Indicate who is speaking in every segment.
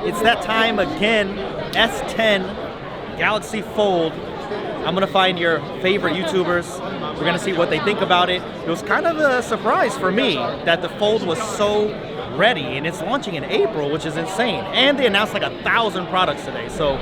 Speaker 1: It's that time again. S10 Galaxy Fold. I'm gonna find your favorite YouTubers. We're gonna see what they think about it. It was kind of a surprise for me that the Fold was so ready, and it's launching in April, which is insane. And they announced like 1,000 products today. So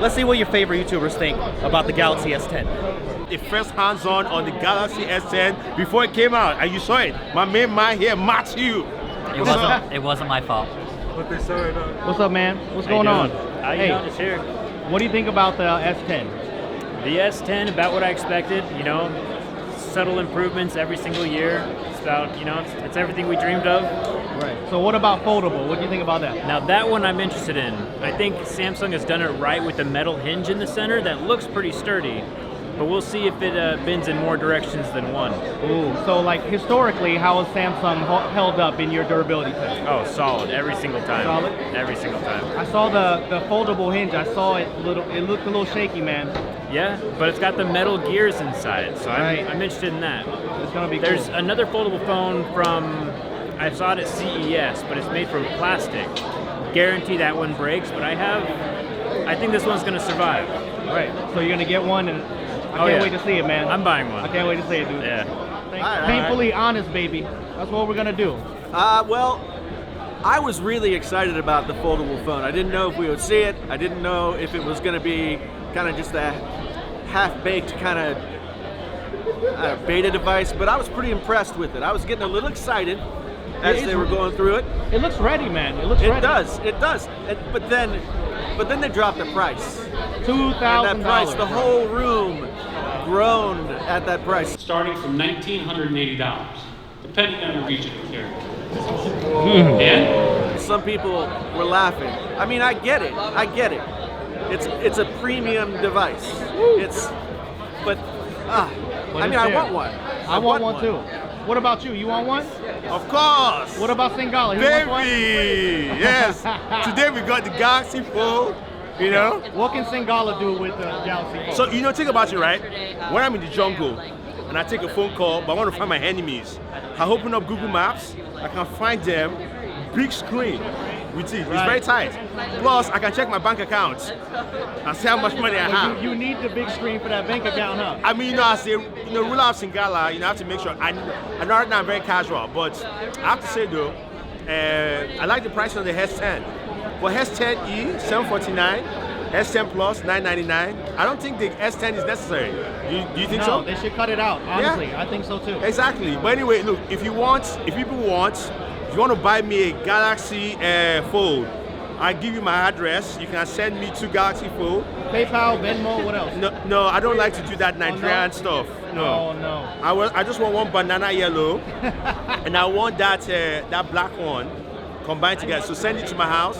Speaker 1: let's see what your favorite YouTubers think about the Galaxy S10.
Speaker 2: The first hands-on the Galaxy S10 before it came out, and you saw it. My man, here, Matthew.
Speaker 3: It wasn't my fault.
Speaker 4: What's up, man? What's going on?
Speaker 5: How you doing? It's here.
Speaker 4: What do you think about the S10?
Speaker 5: The S10, about what I expected. You know, subtle improvements every single year. It's about, you know, it's everything we dreamed of.
Speaker 4: Right. So what about foldable? What do you think about that?
Speaker 5: Now that one I'm interested in. I think Samsung has done it right with the metal hinge in the center. That looks pretty sturdy. But we'll see if it bends in more directions than one.
Speaker 4: Ooh, so like historically, how has Samsung held up in your durability test?
Speaker 5: Oh, solid every single time.
Speaker 4: Solid?
Speaker 5: Every single time.
Speaker 4: I saw the foldable hinge. I saw it it looked a little shaky, man.
Speaker 5: Yeah, but it's got the metal gears inside, so
Speaker 4: Right.
Speaker 5: I'm interested in that.
Speaker 4: It's gonna be
Speaker 5: There's
Speaker 4: cool.
Speaker 5: another foldable phone from, I saw it at CES, but it's made from plastic. Guarantee that one breaks, but I think this one's gonna survive.
Speaker 4: Right. So you're gonna get one, and I can't wait to see it, man.
Speaker 5: I'm buying one.
Speaker 4: I can't wait to see it, dude.
Speaker 5: Yeah.
Speaker 4: Painfully honest, baby. That's what we're gonna do.
Speaker 1: Well, I was really excited about the foldable phone. I didn't know if we would see it. I didn't know if it was gonna be kind of just a half-baked kind of beta device, but I was pretty impressed with it. I was getting a little excited as they were going through it.
Speaker 4: It looks ready, man. It looks ready.
Speaker 1: It does. But then they dropped the price.
Speaker 4: $2,000.
Speaker 1: And that price, the whole room groaned at that price.
Speaker 6: Starting from $1,980, depending on your region of carrier. And
Speaker 1: Some people were laughing. I mean, I get it. It's a premium device. I want one.
Speaker 4: I want one too. What about you? You want one?
Speaker 2: Of course.
Speaker 4: What about Singala? He wants one?
Speaker 2: Baby, yes. Today we got the Galaxy Fold, you know.
Speaker 4: What can Singala do with the Galaxy Fold?
Speaker 2: So, you know, think about it, right? When I'm in the jungle and I take a phone call, but I want to find my enemies, I open up Google Maps, I can find them, big screen with it. It's very tight. Plus, I can check my bank account and see how much money I have.
Speaker 4: You need the big screen for that bank account, huh?
Speaker 2: I mean, as a ruler of Singala, you know, I have to make sure. I know right now I'm very casual, but I have to say though, I like the price on the S10. For S10e, $749, S10 Plus, $999. I don't think the S10 is necessary. Do you think so?
Speaker 4: No, they should cut it out. Honestly, I think so too.
Speaker 2: Exactly. But anyway, look, if you want to buy me a Galaxy Fold, I give you my address. You can send me to Galaxy Fold.
Speaker 4: PayPal, Venmo, what else?
Speaker 2: No, I don't like to do that Nigerian stuff. No.
Speaker 4: Oh no.
Speaker 2: I just want one banana yellow, and I want that black one combined together. So send it to my house.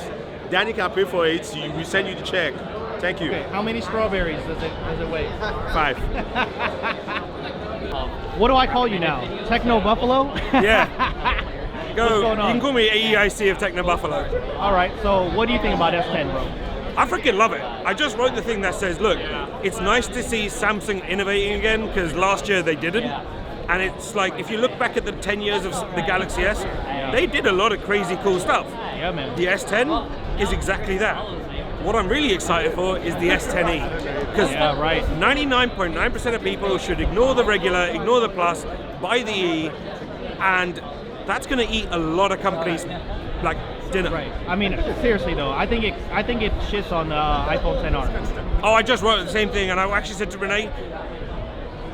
Speaker 2: Danny can pay for it. We send you the check. Thank you.
Speaker 4: Okay. How many strawberries does it weigh?
Speaker 2: 5.
Speaker 4: What do I call you now? Techno Buffalo?
Speaker 7: Yeah.
Speaker 4: What's going on?
Speaker 7: You can call me AEIC of Techno Buffalo.
Speaker 4: All right. So what do you think about S10, bro?
Speaker 7: I freaking love it. I just wrote the thing that says, look, it's nice to see Samsung innovating again because last year they didn't. And it's like, if you look back at the 10 years of the Galaxy S, they did a lot of crazy cool stuff.
Speaker 4: Yeah, man.
Speaker 7: The S10 is exactly that. What I'm really excited for is the S10e. Because 99.9% of people should ignore the regular, ignore the Plus, buy the E, and that's going to eat a lot of companies like dinner.
Speaker 4: Right. I mean, seriously though, I think it shits on the iPhone XR.
Speaker 7: Oh, I just wrote the same thing, and I actually said to Renee,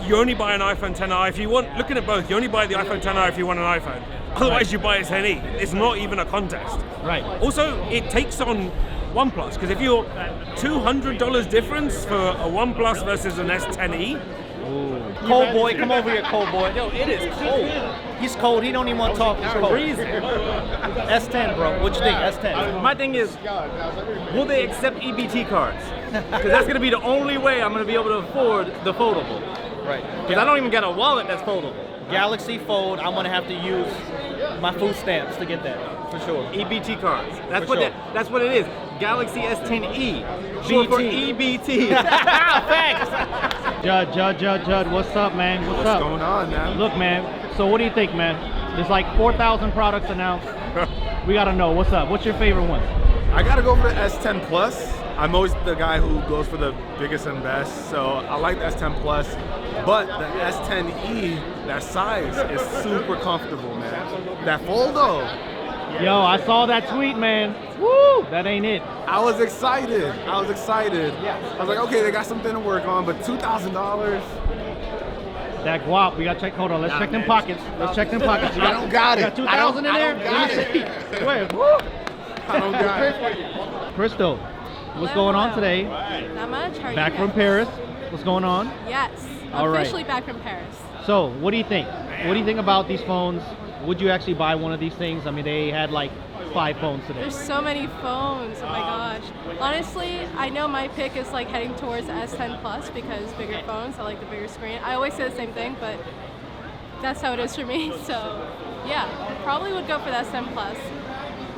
Speaker 7: you only buy an iPhone XR if you want, looking at both, you only buy the iPhone XR if you want an iPhone. Otherwise you buy a XE. It's not even a contest.
Speaker 4: Right.
Speaker 7: Also, it takes on OnePlus, because if you're $200 difference for a OnePlus versus an S10e.
Speaker 1: Cold boy, come over here, cold boy. Yo, it is cold. He's cold. He don't even want to talk. He's cold. S10, bro. What you think? S10.
Speaker 8: My thing is, will they accept EBT cards? Because that's going to be the only way I'm going to be able to afford the foldable.
Speaker 1: Right.
Speaker 8: Because I don't even got a wallet that's foldable.
Speaker 1: Galaxy Fold, I'm gonna have to use my food stamps to get that, for sure.
Speaker 8: EBT cards. That's
Speaker 1: For
Speaker 8: what
Speaker 1: sure.
Speaker 8: that's what it is. Galaxy S10e. Short for EBT.
Speaker 4: Facts. Judd, what's up, man? What's up?
Speaker 2: What's going on, man?
Speaker 4: Look, man. So what do you think, man? There's like 4,000 products announced. We gotta know what's up. What's your favorite one?
Speaker 9: I gotta go for the S10 Plus. I'm always the guy who goes for the biggest and best, so I like the S10 Plus. But the S10e, that size is super comfortable, man. That foldo.
Speaker 4: Yo, I saw that tweet, man. Woo! That ain't it.
Speaker 9: I was excited. I was like, okay, they got something to work on, but $2,000.
Speaker 4: That guap, we gotta check. Hold on, let's check them pockets. Let's check them pockets.
Speaker 9: I don't got it.
Speaker 4: Got 2,000 in there?
Speaker 9: I don't got it.
Speaker 4: Wait, woo!
Speaker 9: I don't got it.
Speaker 4: Crystal, what's going on today?
Speaker 10: Not much. How are
Speaker 4: Back
Speaker 10: you
Speaker 4: from
Speaker 10: guys?
Speaker 4: Paris. What's going on?
Speaker 10: Yes.
Speaker 4: All right.
Speaker 10: Officially back from Paris.
Speaker 4: So, what do you think? What do you think about these phones? Would you actually buy one of these things? I mean, they had like 5 phones today.
Speaker 10: There's so many phones. Oh my gosh. Honestly, I know my pick is like heading towards the S10 Plus because bigger phones. I like the bigger screen. I always say the same thing, but that's how it is for me. So, yeah, probably would go for the S10 Plus.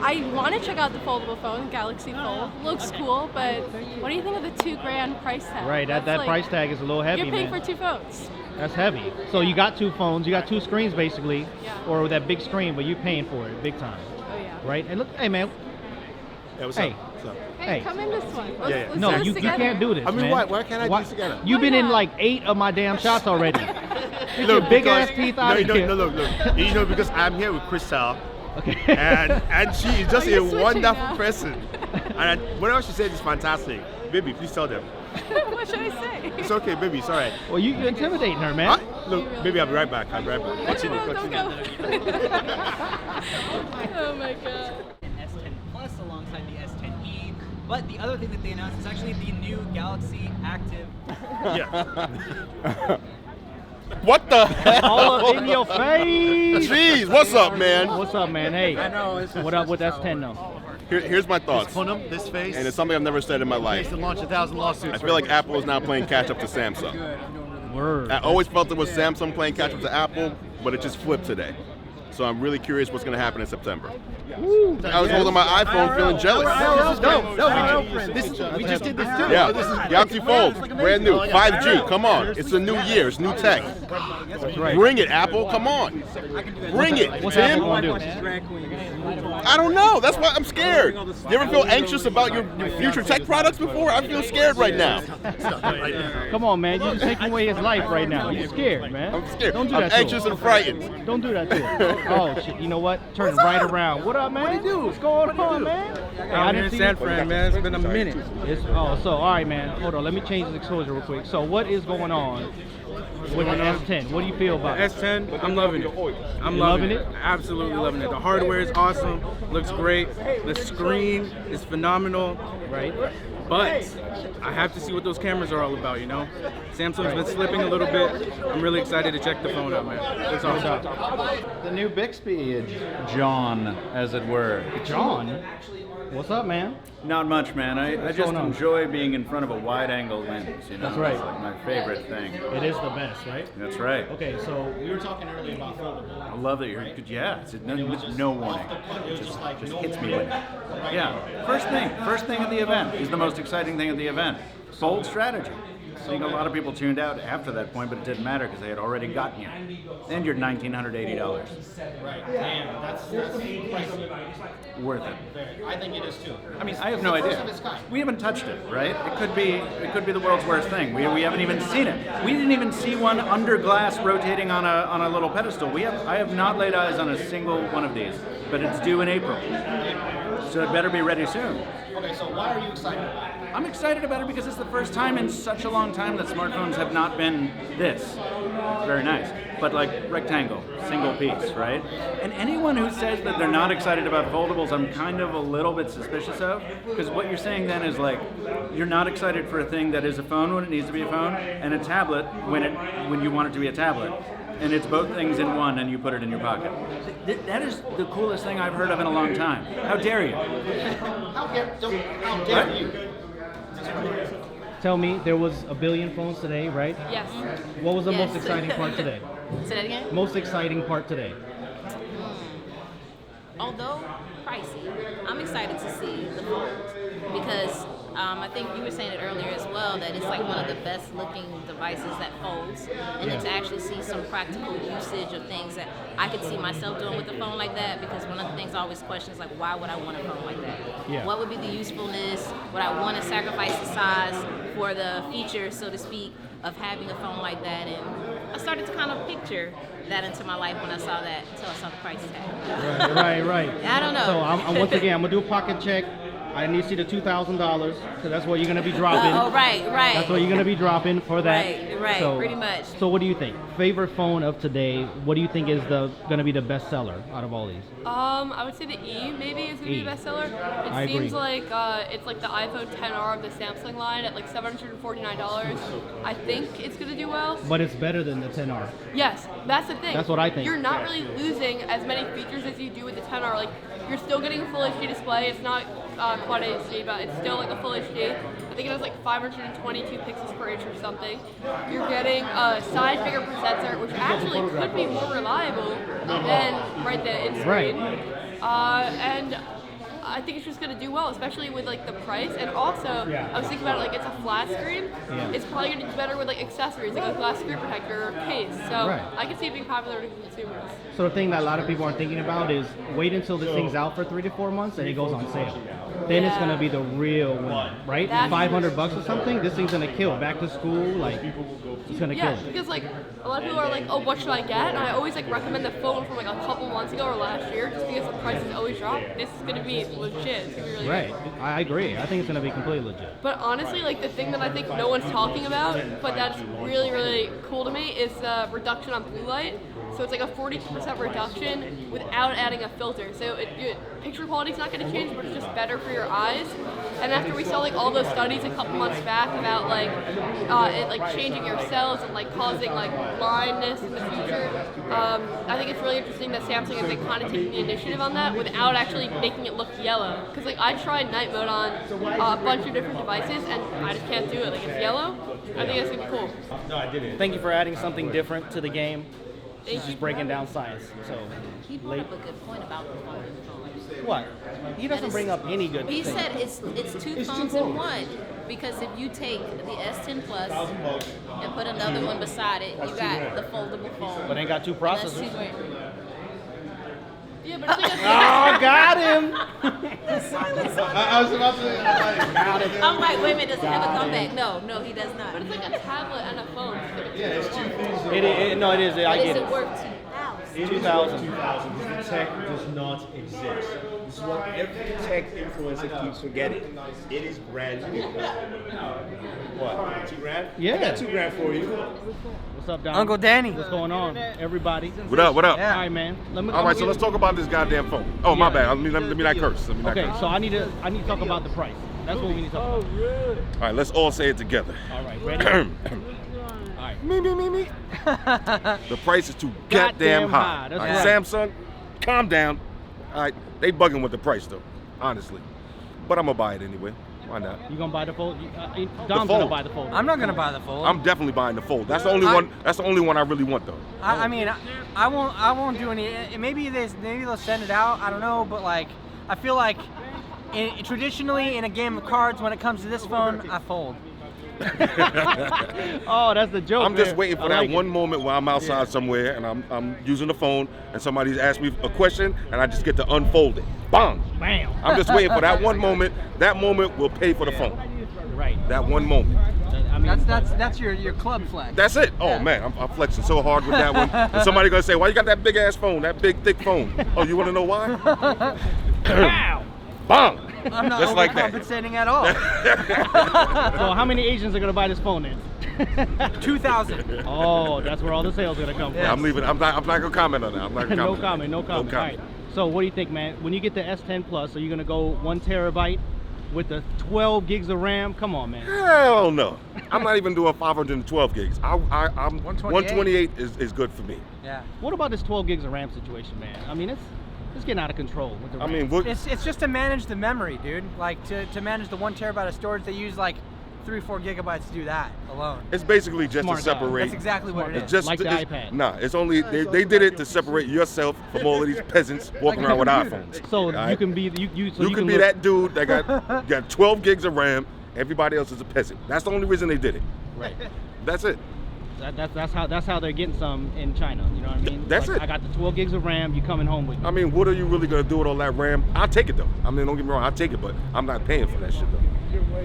Speaker 10: I want to check out the foldable phone, Galaxy Fold. Looks cool, but what do you think of the $2,000 price tag?
Speaker 4: Right, that
Speaker 10: That's like,
Speaker 4: price tag is a little heavy,
Speaker 10: you're paying
Speaker 4: man.
Speaker 10: for 2 phones.
Speaker 4: That's heavy. So you got 2 phones, you got 2 screens basically,
Speaker 10: Yeah.
Speaker 4: or that big screen, but you're paying for it big time.
Speaker 10: Oh yeah.
Speaker 4: Right? And look, hey man.
Speaker 9: Yeah, what's
Speaker 4: Hey.
Speaker 9: up? What's up?
Speaker 10: Hey,
Speaker 4: Hey.
Speaker 10: come in this one. Let's,
Speaker 9: Yeah.
Speaker 10: let's
Speaker 4: No,
Speaker 10: do this
Speaker 4: you
Speaker 10: together.
Speaker 4: can't do this,
Speaker 9: I mean,
Speaker 4: man.
Speaker 9: why can't I do this together?
Speaker 4: You've
Speaker 10: Why
Speaker 4: been in
Speaker 10: not?
Speaker 4: like 8 of my damn shots already. Get your
Speaker 9: Look,
Speaker 4: big ass
Speaker 9: because-
Speaker 4: teeth out of
Speaker 9: no,
Speaker 4: here.
Speaker 9: no, look. You know, because I'm here with Crystal,
Speaker 4: Okay.
Speaker 9: and she is just
Speaker 10: Are you
Speaker 9: a
Speaker 10: switching
Speaker 9: wonderful
Speaker 10: now?
Speaker 9: person. And whatever she said is fantastic. Baby, please tell them.
Speaker 10: What should I say?
Speaker 9: It's okay, baby. It's all right.
Speaker 4: Well, you're intimidating her, man.
Speaker 9: Look, baby, I'll be right back. Continue.
Speaker 10: Don't go. Oh my god.
Speaker 11: S10 Plus alongside the S10e. But the other thing that they announced is actually the new Galaxy Active.
Speaker 9: Yeah. What the hell?
Speaker 4: All in your face.
Speaker 12: Jeez, what's up, man?
Speaker 4: What's up, man? Hey.
Speaker 12: I know,
Speaker 4: What up with S10 though?
Speaker 12: Here's my thoughts.
Speaker 13: This face.
Speaker 12: And it's something I've never said in my life.
Speaker 13: To launch 1,000 lawsuits.
Speaker 12: I feel like Apple is now playing catch up to Samsung.
Speaker 4: Word.
Speaker 12: I always felt it was Samsung playing catch up to Apple, but it just flipped today. So I'm really curious what's going to happen in September. I was holding my iPhone feeling jealous.
Speaker 13: We just did this too.
Speaker 12: Yeah, Galaxy Fold, brand new, 5G, come on. It's a new year, it's new tech. Bring it, Apple, come on. Bring it,
Speaker 4: What's
Speaker 12: Tim.
Speaker 4: Apple gonna do?
Speaker 12: I don't know, that's why I'm scared. You ever feel anxious about your future tech products before? I feel scared right now.
Speaker 4: Come on, man. You're just taking away his life right now. You're scared, man.
Speaker 12: I'm scared.
Speaker 4: Don't do
Speaker 12: I'm
Speaker 4: that to
Speaker 12: anxious
Speaker 4: him.
Speaker 12: and frightened.
Speaker 4: Don't do that to him. Oh, shit. You know what? Turn it right around. What up, man? What do you do? What's going on, man?
Speaker 14: I'm here in San Fran, man. It's been a minute.
Speaker 4: So, all right, man. Hold on. Let me change the exposure real quick. So, what is going on with the S10? What do you feel about it?
Speaker 14: S10, I'm loving it. I'm
Speaker 4: loving
Speaker 14: loving
Speaker 4: it?
Speaker 14: Absolutely loving it. The hardware is awesome. Looks great. The screen is phenomenal.
Speaker 4: Right.
Speaker 14: But I have to see what those cameras are all about, you know? Samsung's been slipping a little bit. I'm really excited to check the phone out, man. That's awesome.
Speaker 15: The new Bixby John, as it were.
Speaker 4: John? What's up, man?
Speaker 15: Not much, man. I just
Speaker 4: going on?
Speaker 15: enjoy being in front of a wide-angle lens, you know?
Speaker 4: That's right.
Speaker 15: It's like my favorite thing.
Speaker 4: It is the best, right?
Speaker 15: That's right.
Speaker 4: Okay, so we were talking earlier about foldable.
Speaker 15: I love that you're, yeah, it's no warning. It just hits me with it. Yeah, first thing at the event is the most exciting thing at the event. Bold strategy. I think a lot of people tuned out after that point, but it didn't matter because they had already gotten you. And you're $1,980.
Speaker 1: Right. Damn, that's the price.
Speaker 15: Worth it.
Speaker 1: I think it is too.
Speaker 15: I mean, I have no
Speaker 1: It's the
Speaker 15: idea.
Speaker 1: first of its kind.
Speaker 15: We haven't touched it, right? It could be the world's worst thing. We haven't even seen it. We didn't even see one under glass rotating on a little pedestal. I have not laid eyes on a single one of these, but it's due in April. So it better be ready soon.
Speaker 1: Okay, so why are you excited about it?
Speaker 15: I'm excited about it because it's the first time in such a long time that smartphones have not been this. It's very nice. But like rectangle, single piece, right? And anyone who says that they're not excited about foldables, I'm kind of a little bit suspicious of, because what you're saying then is like, you're not excited for a thing that is a phone when it needs to be a phone, and a tablet when you want it to be a tablet. And it's both things in one, and you put it in your pocket. That is the coolest thing I've heard of in a long time. How dare you?
Speaker 1: How dare you?
Speaker 4: Tell me, there was a billion phones today, right?
Speaker 10: Yes.
Speaker 4: What was the
Speaker 10: Yes.
Speaker 4: most exciting part today?
Speaker 10: Say that again?
Speaker 4: Most exciting part today.
Speaker 16: Although pricey, I'm excited to see the Fold because I think you were saying it earlier as well, that it's like one of the best looking devices that folds. And then to actually see some practical usage of things that I could see myself doing with a phone like that, because one of the things I always question is like, why would I want a phone like that?
Speaker 4: Yeah.
Speaker 16: What would be the usefulness? Would I want to sacrifice the size for the feature, so to speak, of having a phone like that? And I started to kind of picture that into my life when I saw that, until I saw the price tag.
Speaker 4: Right.
Speaker 16: I don't know.
Speaker 4: So I'm once again, I'm gonna do a pocket check. I need to see the $2,000 because that's what you're gonna be dropping.
Speaker 16: Oh, right.
Speaker 4: That's what you're gonna be dropping for that.
Speaker 16: Right,
Speaker 4: so,
Speaker 16: pretty much.
Speaker 4: So what do you think? Favorite phone of today? What do you think is gonna be the best seller out of all these?
Speaker 10: I would say the E maybe is gonna be the best seller. It seems like it's like the iPhone 10R of the Samsung line at like $749. I think it's gonna do well.
Speaker 4: But it's better than the 10R.
Speaker 10: Yes, that's the thing.
Speaker 4: That's what I think.
Speaker 10: You're not really losing as many features as you do with the 10R. Like, you're still getting a full HD display. It's not quad HD, but it's still like a full HD. I think it has like 522 pixels per inch or something. You're getting a side fingerprint sensor, which actually could be more reliable than the in-screen. And I think it's just gonna do well, especially with like the price. And also, I was thinking about it, like it's a flat screen. It's probably gonna do better with like accessories, like a glass screen protector or case. So I can see it being popular with consumers.
Speaker 4: So the thing that a lot of people aren't thinking about is wait until this thing's out for 3 to 4 months and it goes on sale. Then it's gonna be the real one, right? $500 or something. This thing's gonna kill. Back to school, like it's gonna kill.
Speaker 10: Because like a lot of people are like, oh, what should I get? And I always like recommend the phone from like a couple months ago or last year, just because the prices always drop. This is gonna be legit. It's gonna be really good.
Speaker 4: I agree. I think it's gonna be completely legit.
Speaker 10: But honestly, like the thing that I think no one's talking about, but that's really, really cool to me, is the reduction on blue light. So it's like a 42% reduction without adding a filter. So picture quality's not going to change, but it's just better for your eyes. And after we saw like all those studies a couple months back about like it like changing your cells and like causing like blindness in the future, I think it's really interesting that Samsung is like kind of taking the initiative on that without actually making it look yellow. Because like I tried night mode on a bunch of different devices and I just can't do it. Like it's yellow. I think it's gonna be cool.
Speaker 1: No, I didn't. Thank you for adding something different to the game.
Speaker 10: Thank
Speaker 1: Just breaking down science. So
Speaker 16: He brought up a good point about the phone.
Speaker 1: what? He doesn't bring up any good
Speaker 16: He
Speaker 1: thing.
Speaker 16: said it's two phones in one, because if you take the S10 Plus and put another one beside it, you got the foldable phone.
Speaker 1: But ain't got 2
Speaker 16: And that's
Speaker 1: processors.
Speaker 16: $2,000.
Speaker 10: Yeah, but it's like
Speaker 1: Oh, got him!
Speaker 13: I was about to.
Speaker 16: I'm like, wait a minute, does he have a comeback? No, he does not.
Speaker 10: But it's like a tablet and a phone.
Speaker 13: Yeah, it's 2 things.
Speaker 1: No, it is. I
Speaker 16: But
Speaker 1: get
Speaker 16: is
Speaker 1: it.
Speaker 16: it worth 2,000?
Speaker 1: 2,000.
Speaker 17: 2,000. The tech does not exist. This is what every tech influencer keeps forgetting. It is brand new. What? $2,000?
Speaker 4: Yeah.
Speaker 17: I got $2,000 for you.
Speaker 4: What's up, Don?
Speaker 18: Uncle Danny.
Speaker 4: What's going on, everybody?
Speaker 12: What up? What up?
Speaker 4: All right, man.
Speaker 12: All right, so let's talk about this goddamn phone. Oh, my bad. Let me not curse. Let me not
Speaker 4: Okay,
Speaker 12: curse.
Speaker 4: so I need to talk about the price. That's what we need to talk about.
Speaker 12: All right, let's all say it together.
Speaker 4: All right, ready? All right.
Speaker 12: Me. The price is too goddamn high.
Speaker 4: That's
Speaker 12: All right,
Speaker 4: right.
Speaker 12: Samsung, calm down. All right, they bugging with the price though, honestly. But I'm gonna buy it anyway. Why not?
Speaker 4: You gonna buy the fold? Dom's
Speaker 12: fold.
Speaker 4: gonna buy the fold.
Speaker 18: I'm not gonna buy the fold.
Speaker 12: I'm definitely buying the fold. That's the only one. That's the only one I really want though.
Speaker 18: I mean, I won't do any. Maybe they'll send it out. I don't know, but like, I feel like traditionally in a game of cards, when it comes to this phone, I fold.
Speaker 4: Oh, that's the joke.
Speaker 12: I'm just waiting for that one moment where I'm outside somewhere and I'm using the phone and somebody's asked me a question and I just get to unfold it. Bang!
Speaker 4: Bam!
Speaker 12: I'm just waiting for that one moment. That moment will pay for the phone.
Speaker 4: Right.
Speaker 12: That one moment.
Speaker 4: I mean,
Speaker 18: That's your club flex.
Speaker 12: That's it. Oh man, I'm flexing so hard with that one. And somebody gonna say, "Why you got that big ass phone? That big thick phone?" Oh, you want to know why?
Speaker 4: Wow!
Speaker 12: Bang!
Speaker 18: I'm not
Speaker 12: Just like that.
Speaker 18: overcompensating at all.
Speaker 4: So how many Asians are gonna buy this phone then?
Speaker 18: 2,000.
Speaker 4: Oh, that's where all the sales are gonna come from.
Speaker 12: Yeah, I'm leaving. I'm not gonna comment on that. I'm not gonna
Speaker 4: No
Speaker 12: comment.
Speaker 4: comment. All right. So what do you think, man? When you get the S10 Plus, are you gonna go 1 terabyte with the 12 gigs of RAM? Come on, man.
Speaker 12: Hell no. I'm not even doing 512 gigs. I'm 128 is good for me.
Speaker 18: Yeah.
Speaker 4: What about this 12 gigs of RAM situation, man? I mean, it's getting out of control with the RAM.
Speaker 12: I mean,
Speaker 18: it's just to manage the memory, dude. Like to manage the 1 terabyte of storage, they use like 3 or 4 gigabytes to do that alone.
Speaker 12: It's basically just to separate.
Speaker 18: That's exactly what it is.
Speaker 12: It's just
Speaker 18: Like the iPad.
Speaker 12: Nah, it's only they did it to separate yourself from all of these peasants walking around with iPhones.
Speaker 4: So
Speaker 12: All right?
Speaker 4: you can be you
Speaker 12: can be
Speaker 4: look-
Speaker 12: that dude that got 12 gigs of RAM
Speaker 19: Everybody else is a peasant. That's the only reason they did it.
Speaker 4: Right.
Speaker 19: That's it.
Speaker 4: That's how they're getting some in China. You know what I mean?
Speaker 19: That's it.
Speaker 4: I got the 12 gigs of RAM. You coming home with me?
Speaker 19: I mean, what are you really gonna do with all that RAM? I'll take it though. I mean, don't get me wrong, I'll take it, but I'm not paying for that shit though.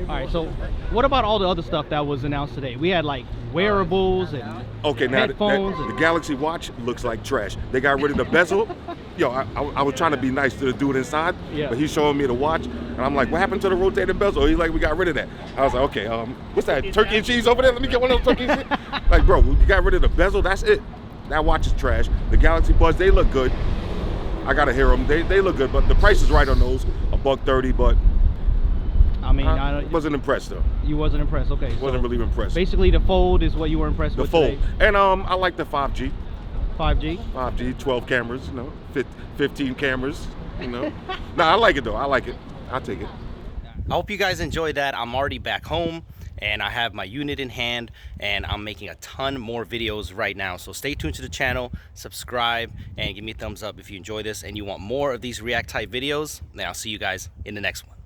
Speaker 4: All right. So, what about all the other stuff that was announced today? We had like wearables and headphones.
Speaker 19: The Galaxy Watch looks like trash. They got rid of the bezel. Yo, I was trying to be nice to the dude inside, but he's showing me the watch, and I'm like, what happened to the rotating bezel? He's like, we got rid of that. I was like, okay, what's that, turkey and cheese over there? Let me get one of those turkey and cheese. Like, bro, you got rid of the bezel, that's it. That watch is trash. The Galaxy Buds, they look good. I gotta hear them, they look good, but the price is right on those, $130, but
Speaker 4: I mean,
Speaker 19: I wasn't impressed though.
Speaker 4: You wasn't impressed, okay.
Speaker 19: Wasn't really impressed.
Speaker 4: Basically, the Fold is what you were impressed with.
Speaker 19: The Fold,
Speaker 4: today.
Speaker 19: and I like the 5G.
Speaker 4: 5G,
Speaker 19: 12 cameras, you know, 15 cameras, you know. I like it though. I like it. I'll take it.
Speaker 1: I hope you guys enjoyed that. I'm already back home and I have my unit in hand and I'm making a ton more videos right now. So stay tuned to the channel, subscribe, and give me a thumbs up if you enjoy this and you want more of these React type videos. Then I'll see you guys in the next one.